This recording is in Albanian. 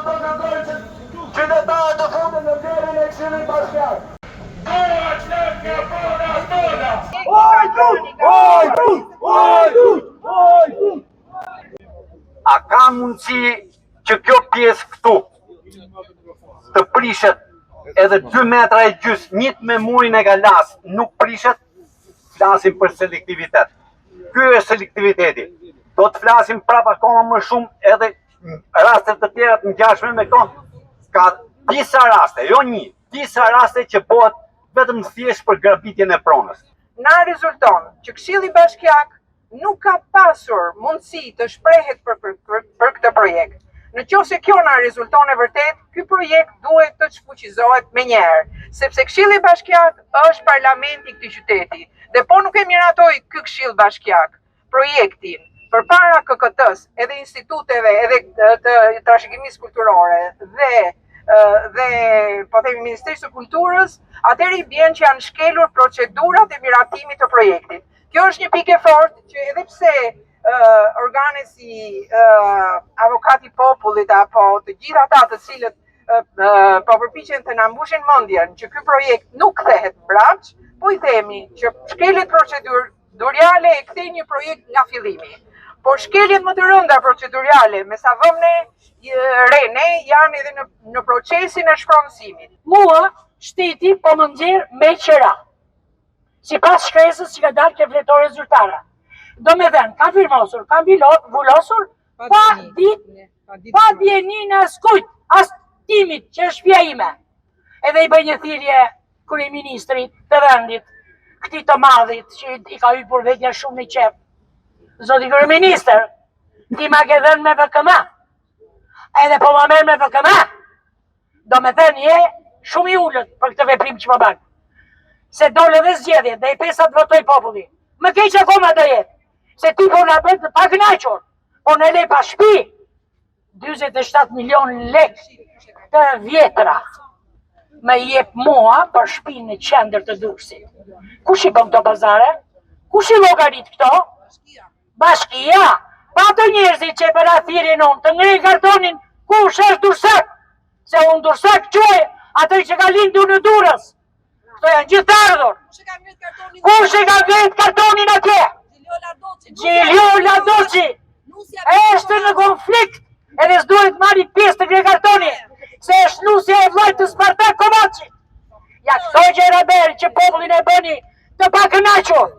qytetarët të futen në vlerën e Këshillit Bashkiak. A ka mundësi që kjo pjesë këtu të prishet edhe 2 metra e gjys, njët me murin e Galas, nuk prishet? Flasim për selektivitet. Ky është selektiviteti. Do të flasim prap akoma më shumë edhe rastet të tjera të ngjashme me këto. Ka disa raste, jo një, disa raste që bëhet vetëm thjesht për grabitjen e pronës. Na rezulton që Këshilli Bashkiak nuk ka pasur mundësi të shprehet për këtë projekt. Në qoftë se kjo na rezulton e vërtet, ky projekt duhet të shfuqizohet menjëherë, sepse Këshilli Bashkiak është parlamenti i këtij qyteti. Dhe po nuk e miratoi ky Këshill Bashkiak projektin përpara KKT-s, edhe instituteve, edhe të trashëgimisë kulturore dhe po themi Ministrisë së Kulturës, atëherë i bën që janë shkelur procedurat e miratimit të projektit. Kjo është një pikë e fortë që edhe pse organe si avokati i popullit apo të gjithë ata të cilët po përpiqen të na mbushin mendjen që ky projekt nuk kthehet mbrapsht, po i themi që shkeljet procedurale e kthejnë një projekt nga fillimi. Por shkeljet më të rënda procedurale, me sa vëmë ne janë edhe në procesin e shpronësimit. Mua, shteti po më nxjerr me qera, si pas shkresës që ka dalë ke fletore zyrtare. Do me dhenë, ka firmosur, ka vullosur, pa djenin as kujt, as timit që është shtëpia ime. Edhe i bëj një thirrje kryeministrit të vendit, këtij të madhit, që i ka hyrë për vetja shumë në qef. Zoti kryeministër, ti ma ke dhënë me VKM, edhe po ma merr me VKM, do me thënë je shumë i ullët për këtë veprim që më bën. Se dole dhe zgjedhjet, dhe i pesat votoj populli. Më keq akoma do jetë, se ti po na bën të pakënaqur, po në le pa shtëpi, 47 milion lek të vjetra, me jep mua për shtëpinë në qendër të Durrësit. Kush i bën këto pazare? Kush i llogarit këto? Bashkia, pa të njerëzit që për athirjen unë të ngrej kartonin kush është Durrësak, se unë Durrësak quaj atë që ka lindur në Durrës. Këto janë gjithë ardhur. Kush e ka ngrej kartonin atje? Gjilio Ladoci është në konflikt edhe s'duhet marri pjesë të ngrej kartonin, se është nusja e vllajt të Spartak Kovaçit. Ja këto gjëra berë që popullin e bëni të pakënaqur.